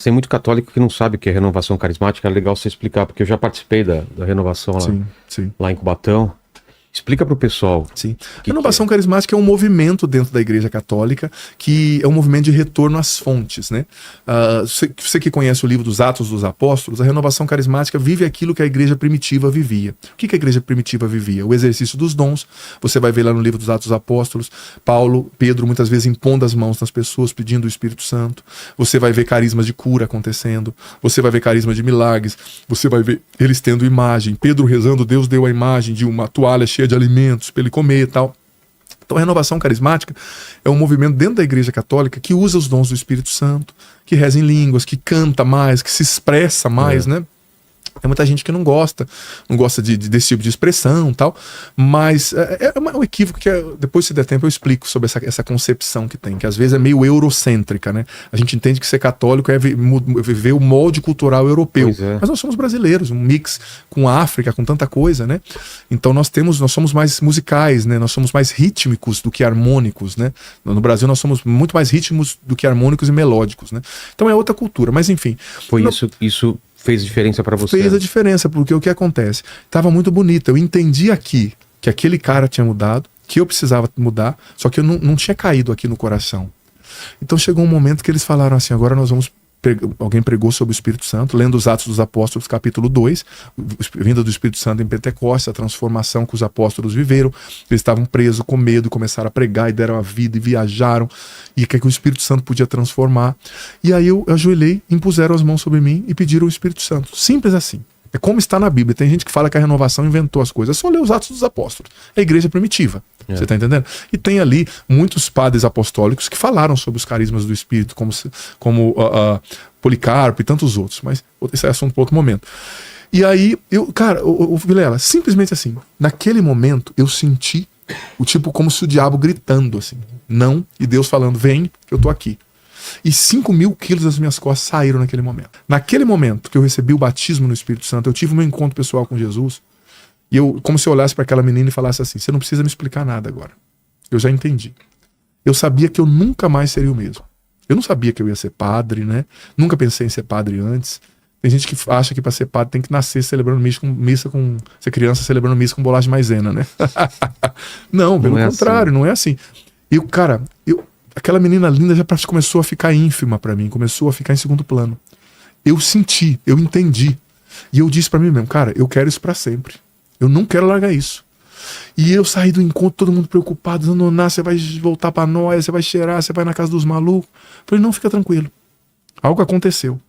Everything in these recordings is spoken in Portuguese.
Tem muito católico que não sabe o que é renovação carismática, é legal você explicar, porque eu já participei da renovação lá em Cubatão. Explica para o pessoal. Sim. Renovação carismática é um movimento dentro da Igreja Católica que é um movimento de retorno às fontes, né? Você que conhece o livro dos Atos dos Apóstolos, a renovação carismática vive aquilo que a Igreja primitiva vivia. O que a Igreja primitiva vivia? O exercício dos dons. Você vai ver lá no livro dos Atos dos Apóstolos, Pedro muitas vezes impondo as mãos nas pessoas, pedindo o Espírito Santo. Você vai ver carismas de cura acontecendo. Você vai ver carisma de milagres. Você vai ver eles tendo imagem. Pedro rezando, Deus deu a imagem de uma toalha cheia de alimentos para ele comer e tal. Então a renovação carismática é um movimento dentro da Igreja Católica que usa os dons do Espírito Santo, que reza em línguas, que canta mais, que se expressa mais, né? Tem muita gente que não gosta desse tipo de expressão e tal, mas é um equívoco que depois, se der tempo, eu explico sobre essa concepção que tem, que às vezes é meio eurocêntrica, né? A gente entende que ser católico é viver o molde cultural europeu, mas nós somos brasileiros, um mix com a África, com tanta coisa, né? Então nós somos mais musicais, né? Nós somos mais rítmicos do que harmônicos, né? No Brasil nós somos muito mais rítmicos do que harmônicos e melódicos, né? Então é outra cultura, mas enfim. Foi isso fez diferença pra você? Fez a diferença, porque o que acontece? Tava muito bonito, eu entendi aqui que aquele cara tinha mudado, que eu precisava mudar, só que eu não tinha caído aqui no coração. Então chegou um momento que eles falaram assim, agora nós vamos... Alguém pregou sobre o Espírito Santo, lendo os Atos dos Apóstolos, capítulo 2, vinda do Espírito Santo em Pentecostes, a transformação que os apóstolos viveram. Eles estavam presos com medo, começaram a pregar e deram a vida e viajaram, e que o Espírito Santo podia transformar. E aí eu ajoelhei, impuseram as mãos sobre mim e pediram o Espírito Santo. Simples assim. É como está na Bíblia. Tem gente que fala que a renovação inventou as coisas. É só ler os Atos dos Apóstolos. É a igreja primitiva. Você está entendendo? E tem ali muitos padres apostólicos que falaram sobre os carismas do Espírito, como Policarpo e tantos outros. Mas esse é assunto para outro momento. E aí, Vilela, simplesmente assim, naquele momento eu senti como se o diabo gritando assim, não, e Deus falando, vem, que eu tô aqui. E 5.000 quilos das minhas costas saíram naquele momento. Naquele momento que eu recebi o batismo no Espírito Santo, eu tive um encontro pessoal com Jesus, e como se eu olhasse para aquela menina e falasse assim, você não precisa me explicar nada agora. Eu já entendi. Eu sabia que eu nunca mais seria o mesmo. Eu não sabia que eu ia ser padre, né? Nunca pensei em ser padre antes. Tem gente que acha que para ser padre tem que nascer celebrando ser criança celebrando missa com bolacha de maisena, né? Não, pelo contrário, assim. Não é assim. E o cara, aquela menina linda já começou a ficar ínfima para mim, começou a ficar em segundo plano. Eu senti, eu entendi. E eu disse para mim mesmo, cara, eu quero isso para sempre. Eu não quero largar isso. E eu saí do encontro, todo mundo preocupado, dizendo, você vai voltar pra nós, você vai cheirar, você vai na casa dos malucos. Eu falei, não, fica tranquilo. Algo aconteceu.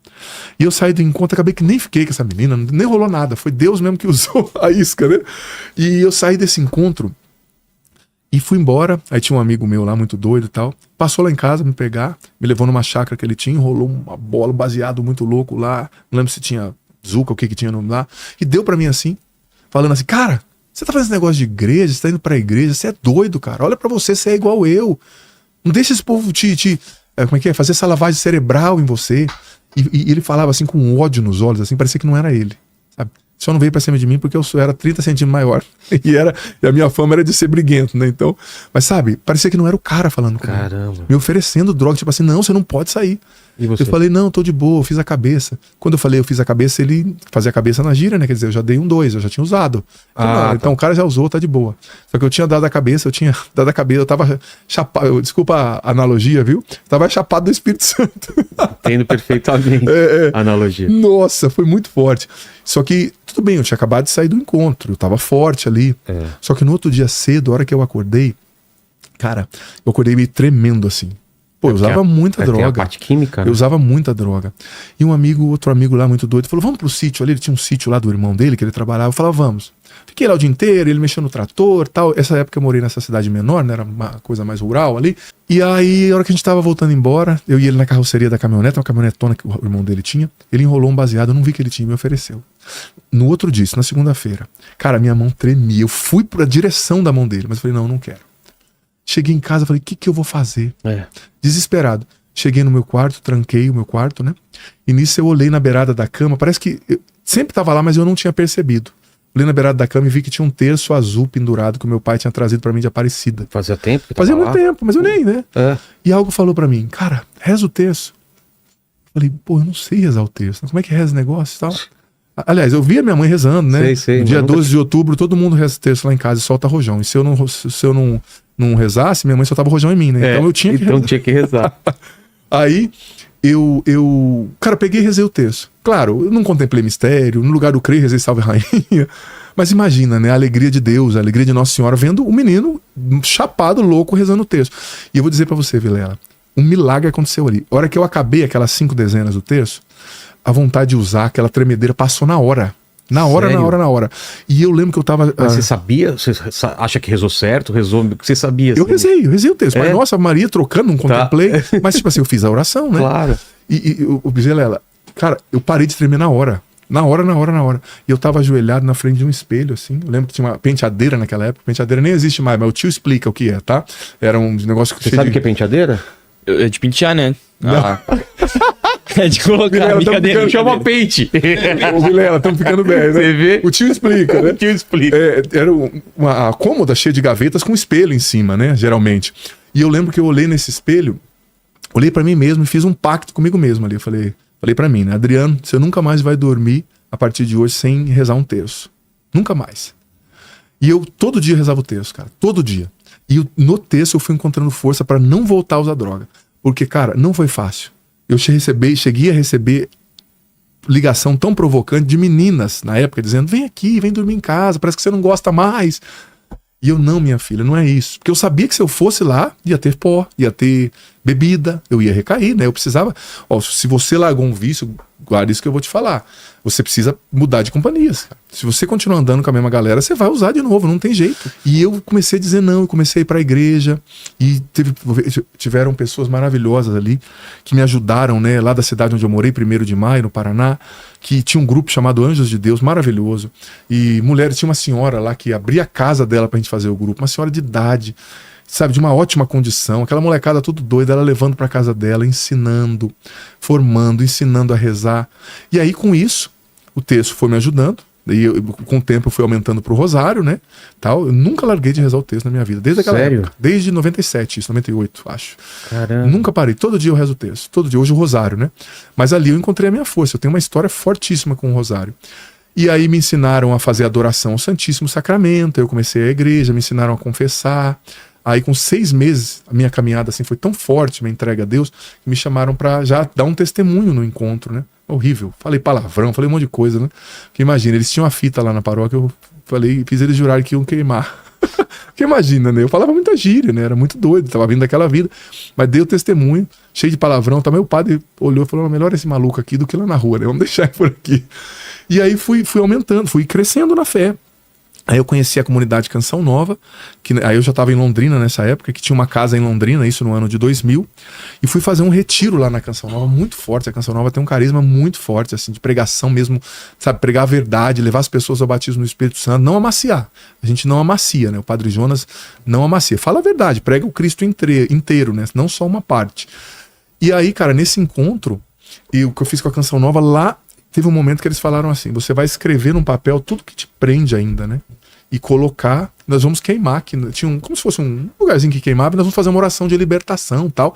E eu saí do encontro, acabei que nem fiquei com essa menina, nem rolou nada. Foi Deus mesmo que usou a isca, né? E eu saí desse encontro e fui embora. Aí tinha um amigo meu lá, muito doido e tal. Passou lá em casa me pegar, me levou numa chácara que ele tinha, enrolou uma bola, baseado muito louco lá. Não lembro se tinha Zuca, o que tinha nome lá. E deu pra mim assim, falando assim, cara, você tá fazendo esse negócio de igreja, você tá indo pra igreja, você é doido, cara. Olha pra você é igual eu. Não deixa esse povo como é que é? Fazer essa lavagem cerebral em você. E ele falava assim com ódio nos olhos, assim, parecia que não era ele, sabe? Só não veio pra cima de mim porque eu era 30 centímetros maior. E a minha fama era de ser briguento, né? Então, mas sabe, parecia que não era o cara falando comigo. Caramba. Me oferecendo droga, tipo assim, não, você não pode sair. E você? Eu falei, não, tô de boa, eu fiz a cabeça. Quando eu falei, eu fiz a cabeça, ele fazia a cabeça na gira, né? Quer dizer, eu já dei 2, eu já tinha usado. Então o cara já usou, tá de boa. Só que eu tinha dado a cabeça, eu tava chapado, desculpa a analogia, viu? Tava chapado do Espírito Santo. Entendo perfeitamente a analogia. Nossa, foi muito forte. Só que, tudo bem, eu tinha acabado de sair do encontro, eu tava forte ali. Só que no outro dia cedo, a hora que eu acordei, cara, eu acordei meio tremendo assim. Pô, eu usava muita droga. Tem a parte química, né? Eu usava muita droga. E outro amigo lá muito doido, falou, vamos pro sítio ali. Ele tinha um sítio lá do irmão dele, que ele trabalhava. Eu falava, vamos. Fiquei lá o dia inteiro, ele mexendo no trator tal. Essa época eu morei nessa cidade menor, né? Era uma coisa mais rural ali. E aí, a hora que a gente tava voltando embora, eu e ele na carroceria da caminhonete, uma caminhonetona que o irmão dele tinha. Ele enrolou um baseado, eu não vi que ele tinha, me ofereceu. No outro dia, isso na segunda-feira. Cara, minha mão tremia. Eu fui pra direção da mão dele, mas eu falei, não quero. Cheguei em casa, falei, o que eu vou fazer? Desesperado. Cheguei no meu quarto, tranquei o meu quarto, né? E nisso eu olhei na beirada da cama, parece que eu sempre tava lá, mas eu não tinha percebido. Olhei na beirada da cama e vi que tinha um terço azul pendurado que o meu pai tinha trazido pra mim de Aparecida. Fazia tempo que Fazia muito tempo, mas eu nem, né? E algo falou pra mim, cara, reza o terço. Falei, pô, eu não sei rezar o texto. Como é que reza esse negócio e tal? Aliás, eu via minha mãe rezando, né? Sei, no dia 12 de outubro, todo mundo reza o texto lá em casa e solta rojão. E se eu não rezasse, minha mãe soltava rojão em mim, né? Então eu tinha que rezar. Tinha que rezar. Aí cara, peguei e rezei o texto. Claro, eu não contemplei mistério, no lugar do creio, rezei Salve Rainha. Mas imagina, né? A alegria de Deus, a alegria de Nossa Senhora, vendo o menino chapado, louco, rezando o texto. E eu vou dizer pra você, Vilela, um milagre aconteceu ali. A hora que eu acabei aquelas 5 dezenas do texto, a vontade de usar aquela tremedeira passou na hora. Na hora. E eu lembro que eu tava... Mas você sabia? Você acha que rezou certo? Rezou... Você sabia? Eu rezei o texto. Mas, nossa, Maria trocando, não contemplei. Mas, tipo assim, eu fiz a oração, né? Claro. E o Vilela, cara, eu parei de tremer na hora. Na hora. E eu tava ajoelhado na frente de um espelho, assim. Eu lembro que tinha uma penteadeira naquela época. Penteadeira nem existe mais, mas o tio explica o que é, tá? Era um negócio que... Você sabe o que é penteadeira? É de pentear, né? É de colocar. Brincadeira. Chama pente. Ô, Vilela, estamos ficando bem, né? Você vê? O tio explica, né? O tio explica. Era uma cômoda cheia de gavetas com espelho em cima, né? Geralmente. E eu lembro que eu olhei nesse espelho, olhei pra mim mesmo e fiz um pacto comigo mesmo ali. Eu falei pra mim, né? Adriano, você nunca mais vai dormir a partir de hoje sem rezar um terço. Nunca mais. E eu todo dia rezava o terço, cara. Todo dia. E no terço eu fui encontrando força pra não voltar a usar droga. Porque, cara, não foi fácil. Eu cheguei a receber ligação tão provocante de meninas na época, dizendo, vem aqui, vem dormir em casa, parece que você não gosta mais. E eu, não, minha filha, não é isso. Porque eu sabia que se eu fosse lá, ia ter pó, ia ter bebida, eu ia recair, né? Eu precisava... Ó, se você largou um vício, guarda isso que eu vou te falar. Você precisa mudar de companhias. Se você continuar andando com a mesma galera, você vai usar de novo, não tem jeito. E eu comecei a dizer não, eu comecei a ir pra igreja, e tiveram pessoas maravilhosas ali, que me ajudaram, né? Lá da cidade onde eu morei, 1º de Maio, no Paraná, que tinha um grupo chamado Anjos de Deus, maravilhoso. E mulheres, tinha uma senhora lá que abria a casa dela pra gente fazer o grupo, uma senhora de idade, sabe, de uma ótima condição, aquela molecada tudo doida, ela levando pra casa dela, ensinando, formando, ensinando a rezar. E aí com isso, o texto foi me ajudando, e com o tempo eu fui aumentando pro rosário, né, tal. Eu nunca larguei de rezar o texto na minha vida, desde aquela época, desde 97, 98, acho. Caramba. Nunca parei, todo dia eu rezo o texto, todo dia, hoje o rosário, né, mas ali eu encontrei a minha força, eu tenho uma história fortíssima com o rosário. E aí me ensinaram a fazer adoração ao Santíssimo Sacramento, eu comecei a igreja, me ensinaram a confessar. Aí com 6 meses, a minha caminhada assim foi tão forte, minha entrega a Deus, que me chamaram pra já dar um testemunho no encontro, né? Horrível. Falei palavrão, falei um monte de coisa, né? Porque imagina, eles tinham uma fita lá na paróquia, eu falei, fiz eles jurarem que iam queimar. Porque imagina, né? Eu falava muita gíria, né? Era muito doido, tava vindo daquela vida. Mas dei o testemunho, cheio de palavrão. Também o padre olhou e falou, melhor esse maluco aqui do que lá na rua, né? Vamos deixar ele por aqui. E aí fui aumentando, fui crescendo na fé. Aí eu conheci a comunidade Canção Nova, que aí eu já estava em Londrina nessa época, que tinha uma casa em Londrina, isso no ano de 2000, e fui fazer um retiro lá na Canção Nova, muito forte. A Canção Nova tem um carisma muito forte, assim, de pregação mesmo, sabe, pregar a verdade, levar as pessoas ao batismo no Espírito Santo, não amaciar. A gente não amacia, né? O Padre Jonas não amacia. Fala a verdade, prega o Cristo inteiro, né? Não só uma parte. E aí, cara, nesse encontro, e o que eu fiz com a Canção Nova lá, teve um momento que eles falaram assim, você vai escrever num papel tudo que te prende ainda, né? E colocar, nós vamos queimar, que tinha como se fosse um lugarzinho que queimava, e nós vamos fazer uma oração de libertação e tal.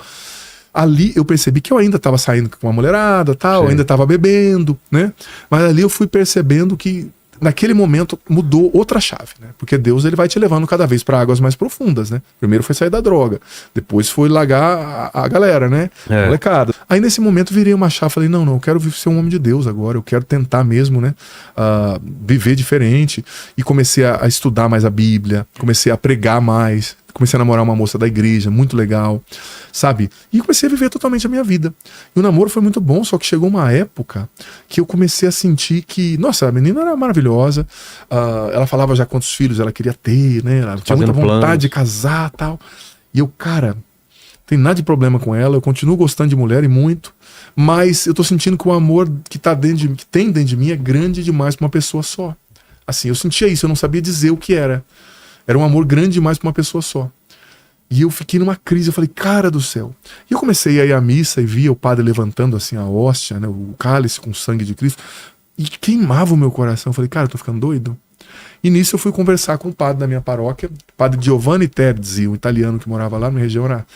Ali eu percebi que eu ainda estava saindo com uma mulherada, tal, eu ainda estava bebendo, né? Mas ali eu fui percebendo que naquele momento mudou outra chave, né? Porque Deus, ele vai te levando cada vez para águas mais profundas, né? Primeiro foi sair da droga, depois foi largar a galera, né? Molecada. Aí nesse momento virei uma chave, falei, não, eu quero ser um homem de Deus agora, eu quero tentar mesmo, né? Viver diferente. E comecei a estudar mais a Bíblia, comecei a pregar mais, comecei a namorar uma moça da igreja, muito legal, sabe? E comecei a viver totalmente a minha vida. E o namoro foi muito bom, só que chegou uma época que eu comecei a sentir que, nossa, a menina era maravilhosa, ela falava já quantos filhos ela queria ter, né? Ela tinha muita vontade de casar e tal. E eu, cara, não tem nada de problema com ela, eu continuo gostando de mulher e muito, mas eu tô sentindo que o amor que tem dentro de mim é grande demais pra uma pessoa só. Assim, eu sentia isso, eu não sabia dizer o que era. Era um amor grande demais pra uma pessoa só. E eu fiquei numa crise, eu falei, cara do céu. E eu comecei a ir à missa e via o padre levantando assim a hóstia, né, o cálice com o sangue de Cristo, e queimava o meu coração. Eu falei, cara, eu tô ficando doido. E nisso eu fui conversar com o padre da minha paróquia, o padre Giovanni Terzi, um italiano que morava lá na minha região, era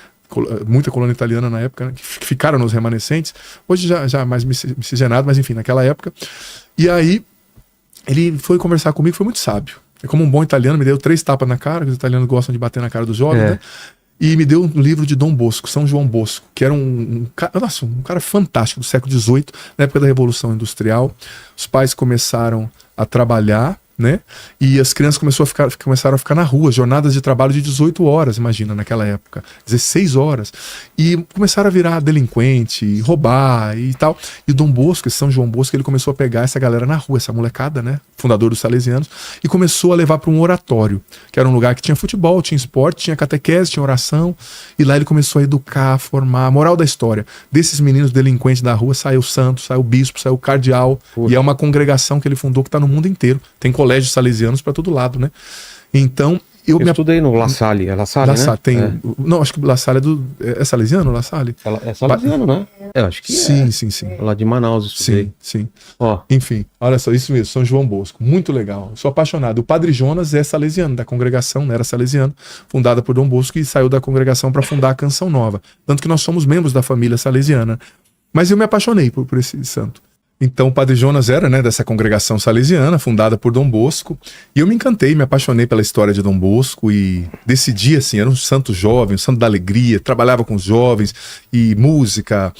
muita colônia italiana na época, né, que ficaram nos remanescentes, hoje já mais miscigenado, mas enfim, naquela época. E aí ele foi conversar comigo, foi muito sábio. Como um bom italiano, me deu 3 tapas na cara, que os italianos gostam de bater na cara dos jovens, né? E me deu um livro de Dom Bosco, São João Bosco, que era um cara fantástico do século XVIII, na época da Revolução Industrial. Os pais começaram a trabalhar, né? E as crianças começaram a ficar na rua, jornadas de trabalho de 18 horas, imagina, naquela época, 16 horas. E começaram a virar delinquente, roubar e tal. E Dom Bosco, esse São João Bosco, ele começou a pegar essa galera na rua, essa molecada, né? Fundador dos Salesianos, e começou a levar para um oratório, que era um lugar que tinha futebol, tinha esporte, tinha catequese, tinha oração. E lá ele começou a educar, a formar. A moral da história, desses meninos delinquentes da rua, saiu santo, saiu bispo, saiu cardeal. Poxa. E é uma congregação que ele fundou que está no mundo inteiro. Tem colégios salesianos para todo lado, né? Então, eu estudei no La Salle. É La Salle, né? Tem, não, acho que La Salle é salesiano, La Salle? É salesiano, né? Eu acho que sim. Lá de Manaus estudei. Sim. Ó. Enfim, olha só, isso mesmo, São João Bosco, muito legal. Sou apaixonado. O Padre Jonas é salesiano, da congregação, né? Era salesiano, fundada por Dom Bosco e saiu da congregação para fundar a Canção Nova. Tanto que nós somos membros da família salesiana. Mas eu me apaixonei por esse santo. Então o Padre Jonas era, né, dessa congregação salesiana, fundada por Dom Bosco, e eu me encantei, me apaixonei pela história de Dom Bosco e decidi, assim, era um santo jovem, um santo da alegria, trabalhava com os jovens, e música,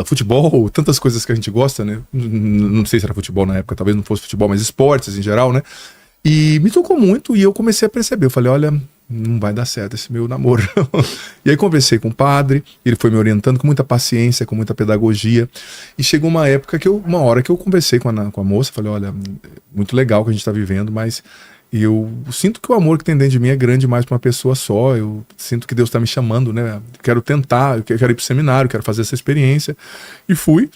futebol, tantas coisas que a gente gosta, né, não sei se era futebol na época, talvez não fosse futebol, mas esportes em geral, né, e me tocou muito e eu comecei a perceber, eu falei, olha, não vai dar certo esse meu namoro. E aí conversei com o padre, ele foi me orientando com muita paciência, com muita pedagogia, e chegou uma hora que eu conversei com a moça, falei, olha, muito legal que a gente está vivendo, mas eu sinto que o amor que tem dentro de mim é grande demais para uma pessoa só, eu sinto que Deus está me chamando, né, quero tentar, eu quero ir para o seminário, quero fazer essa experiência, e fui,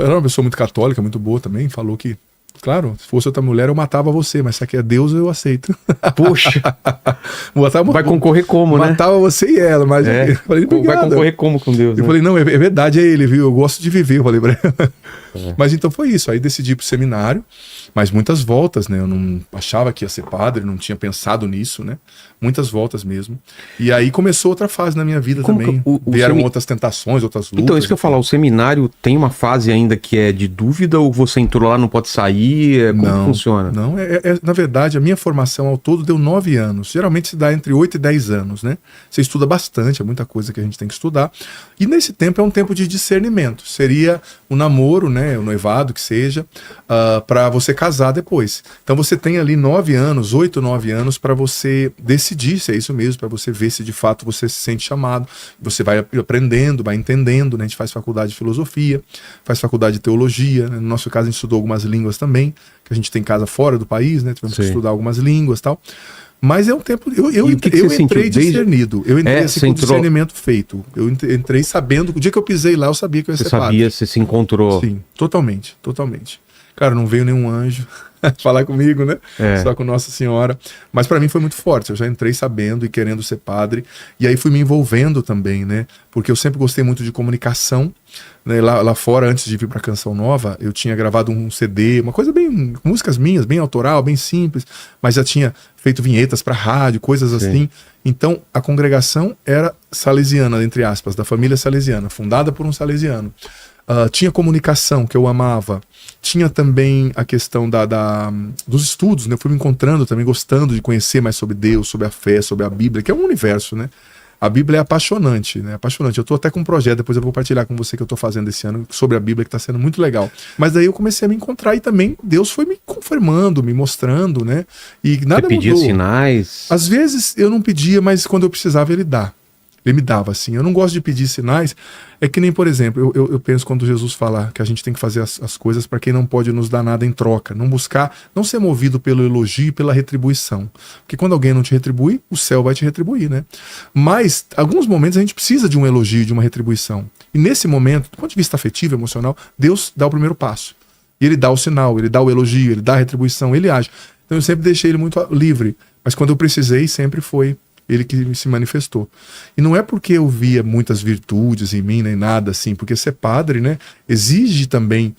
era uma pessoa muito católica, muito boa também, falou que claro, se fosse outra mulher eu matava você, mas se aqui é Deus eu aceito. Poxa, vai concorrer como, né? Matava você e ela, mas eu falei, vai concorrer como com Deus, eu falei, não, é verdade, é ele, viu? Eu gosto de viver, eu falei pra ela. Mas então foi isso, aí decidi ir pro seminário, mas muitas voltas, né? Eu não achava que ia ser padre, não tinha pensado nisso, né? Muitas voltas mesmo. E aí começou outra fase na minha vida também. Vieram outras tentações, outras lutas. Então, isso que eu ia falar, o seminário tem uma fase ainda que é de dúvida ou você entrou lá, não pode sair? Como funciona? Não, na verdade, a minha formação ao todo deu 9 anos. Geralmente se dá entre 8 e 10 anos, né? Você estuda bastante, é muita coisa que a gente tem que estudar. E nesse tempo é um tempo de discernimento. Seria o namoro, né? O noivado, que seja, para você casar depois. Então você tem ali 9 anos, 8, 9 anos para você decidir se é isso mesmo, para você ver se de fato você se sente chamado. Você vai aprendendo, vai entendendo, né? A gente faz faculdade de filosofia, faz faculdade de teologia, né? No nosso caso a gente estudou algumas línguas também, que a gente tem casa fora do país, né? Tivemos que estudar algumas línguas e tal. Mas é um tempo. Eu entrei discernido. Eu entrei assim, com discernimento feito. Eu entrei sabendo. O dia que eu pisei lá, eu sabia que eu ia ser padre. Você sabia, você se encontrou. Sim, totalmente. Cara, não veio nenhum anjo falar comigo, né? Só com Nossa Senhora. Mas para mim foi muito forte. Eu já entrei sabendo e querendo ser padre. E aí fui me envolvendo também, né? Porque eu sempre gostei muito de comunicação. Né? Lá fora, antes de vir pra Canção Nova, eu tinha gravado um CD, uma coisa bem... músicas minhas, bem autoral, bem simples. Mas já tinha feito vinhetas pra rádio, coisas assim. Então, a congregação era salesiana, entre aspas, da família salesiana, fundada por um salesiano. Tinha comunicação, que eu amava. Tinha também a questão dos estudos, né? Eu fui me encontrando também, gostando de conhecer mais sobre Deus, sobre a fé, sobre a Bíblia, que é um universo, né? A Bíblia é apaixonante, né? Apaixonante. Eu tô até com um projeto, depois eu vou partilhar com você que eu tô fazendo esse ano sobre a Bíblia, que tá sendo muito legal. Mas daí eu comecei a me encontrar e também Deus foi me confirmando, me mostrando, né? E nada mudou. Você pedia sinais? Às vezes eu não pedia, mas quando eu precisava ele dá. Ele me dava, assim. Eu não gosto de pedir sinais. É que nem, por exemplo, eu penso quando Jesus fala que a gente tem que fazer as coisas para quem não pode nos dar nada em troca. Não buscar, não ser movido pelo elogio e pela retribuição. Porque quando alguém não te retribui, o céu vai te retribuir, né? Mas, alguns momentos a gente precisa de um elogio, de uma retribuição. E nesse momento, do ponto de vista afetivo, emocional, Deus dá o primeiro passo. E ele dá o sinal, ele dá o elogio, ele dá a retribuição, ele age. Então eu sempre deixei ele muito livre. Mas quando eu precisei, sempre foi ele que se manifestou. E não é porque eu via muitas virtudes em mim, nem nada assim, porque ser padre, né, exige também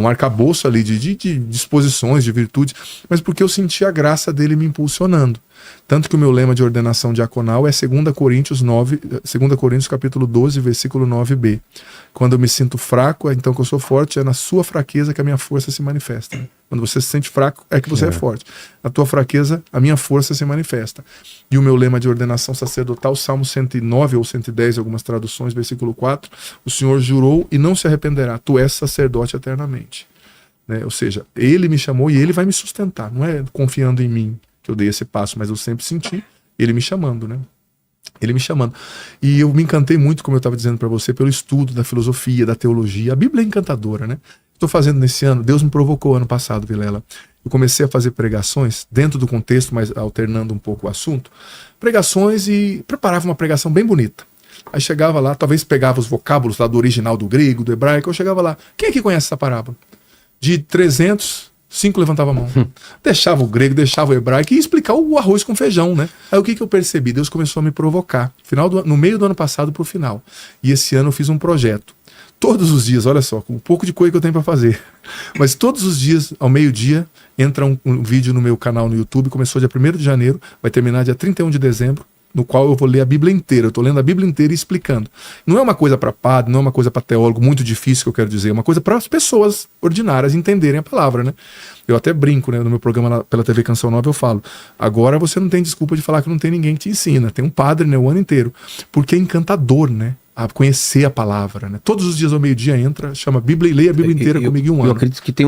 um arcabouço ali de disposições, de virtudes, mas porque eu senti a graça dele me impulsionando. Tanto que o meu lema de ordenação diaconal é 2 Coríntios capítulo 12, versículo 9b. Quando eu me sinto fraco, então que eu sou forte, é na sua fraqueza que a minha força se manifesta. Quando você se sente fraco, é que você é forte. Na tua fraqueza, a minha força se manifesta. E o meu lema de ordenação sacerdotal, Salmo 109 ou 110, algumas traduções, versículo 4, o Senhor jurou e não se arrependerá, tu és sacerdote eternamente. Né? Ou seja, ele me chamou e ele vai me sustentar. Não é confiando em mim que eu dei esse passo, mas eu sempre senti ele me chamando, né? Ele me chamando. E eu me encantei muito, como eu estava dizendo para você, pelo estudo da filosofia, da teologia. A Bíblia é encantadora, né? Estou fazendo nesse ano, Deus me provocou ano passado, Vilela. Eu comecei a fazer pregações, dentro do contexto, mas alternando um pouco o assunto. Pregações e preparava uma pregação bem bonita. Aí chegava lá, talvez pegava os vocábulos lá do original do grego, do hebraico, eu chegava lá. Quem aqui conhece essa parábola? De 300... 5 levantava a mão. Deixava o grego, deixava o hebraico e ia explicar o arroz com feijão, né? Aí o que eu percebi? Deus começou a me provocar. No meio do ano passado pro final. E esse ano eu fiz um projeto. Todos os dias, olha só, com um pouco de coisa que eu tenho para fazer. Mas todos os dias, ao meio-dia, entra um vídeo no meu canal no YouTube. Começou dia 1º de janeiro, vai terminar dia 31 de dezembro. No qual eu vou ler a Bíblia inteira. Eu estou lendo a Bíblia inteira e explicando. Não é uma coisa para padre, não é uma coisa para teólogo muito difícil que eu quero dizer, é uma coisa para as pessoas ordinárias entenderem a palavra, né? Eu até brinco, né? No meu programa pela TV Canção Nova eu falo, agora você não tem desculpa de falar que não tem ninguém que te ensina. Tem um padre, né, o ano inteiro. Porque é encantador, né? A conhecer a palavra, né? Todos os dias ao meio-dia entra, chama Bíblia e leia a Bíblia inteira comigo em um ano. Eu acredito que tem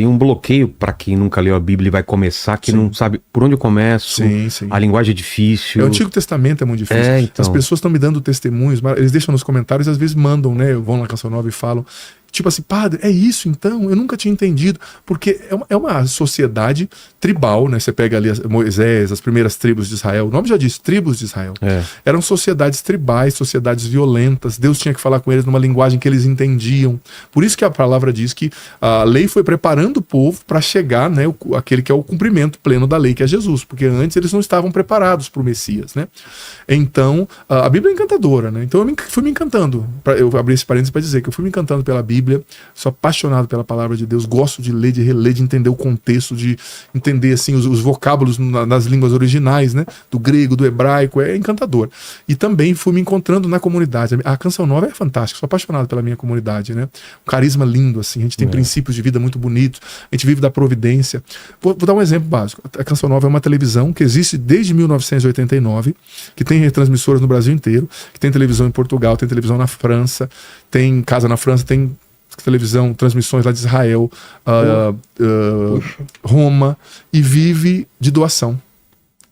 um bloqueio para quem nunca leu a Bíblia e vai começar, que não sabe por onde eu começo, a linguagem é difícil. O Antigo Testamento é muito difícil. Então. As pessoas estão me dando testemunhos, eles deixam nos comentários, às vezes mandam, né? Vão na Canção Nova e falam, tipo assim, padre, é isso então? Eu nunca tinha entendido. Porque é uma sociedade tribal, né? Você pega ali Moisés, as primeiras tribos de Israel, o nome já diz, tribos de Israel. Eram sociedades tribais, sociedades violentas. Deus tinha que falar com eles numa linguagem que eles entendiam. Por isso que a palavra diz que a lei foi preparando o povo para chegar, né? Aquele que é o cumprimento pleno da lei, que é Jesus. Porque antes eles não estavam preparados para o Messias, né? Então, a Bíblia é encantadora, né? Então eu fui me encantando. Eu abri esse parênteses para dizer que eu fui me encantando pela Bíblia. Sou apaixonado pela palavra de Deus, gosto de ler, de reler, de entender o contexto, de entender assim os vocábulos nas línguas originais, né? Do grego, do hebraico, é encantador. E também fui me encontrando na comunidade. A Canção Nova é fantástica, sou apaixonado pela minha comunidade, né? Um carisma lindo, assim, a gente tem princípios de vida muito bonitos, a gente vive da providência. Vou dar um exemplo básico. A Canção Nova é uma televisão que existe desde 1989, que tem retransmissoras no Brasil inteiro, que tem televisão em Portugal, tem televisão na França, tem casa na França, tem televisão, transmissões lá de Israel, Roma, e vive de doação.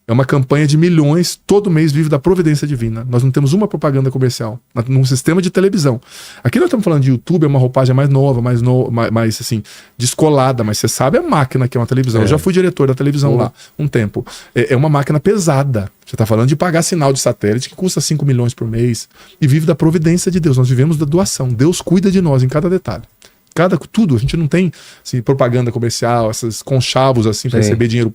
É uma campanha de milhões, todo mês vive da providência divina. Nós não temos uma propaganda comercial num sistema de televisão. Aqui nós estamos falando de YouTube, é uma roupagem mais nova, mais assim, descolada, mas você sabe a máquina que é uma televisão. Eu já fui diretor da televisão lá um tempo. É uma máquina pesada. Você está falando de pagar sinal de satélite que custa 5 milhões por mês e vive da providência de Deus. Nós vivemos da doação. Deus cuida de nós em cada detalhe. Tudo. A gente não tem assim, propaganda comercial, esses conchavos assim para receber dinheiro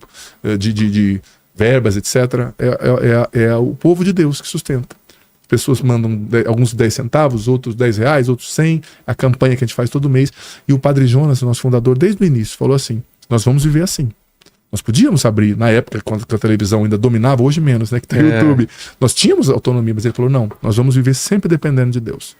de verbas, etc. É o povo de Deus que sustenta. As pessoas mandam alguns 10 centavos, outros 10 reais, outros 100. A campanha que a gente faz todo mês. E o Padre Jonas, nosso fundador, desde o início, falou assim, nós vamos viver assim. Nós podíamos abrir, na época, quando a televisão ainda dominava, hoje menos, né, que tem o YouTube. Nós tínhamos autonomia, mas ele falou, não, nós vamos viver sempre dependendo de Deus.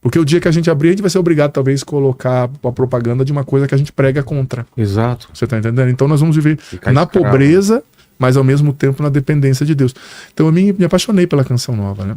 Porque o dia que a gente abrir, a gente vai ser obrigado, talvez, a colocar a propaganda de uma coisa que a gente prega contra. Exato. Você tá entendendo? Então nós vamos viver na pobreza, mas ao mesmo tempo na dependência de Deus. Então eu me apaixonei pela Canção Nova, né?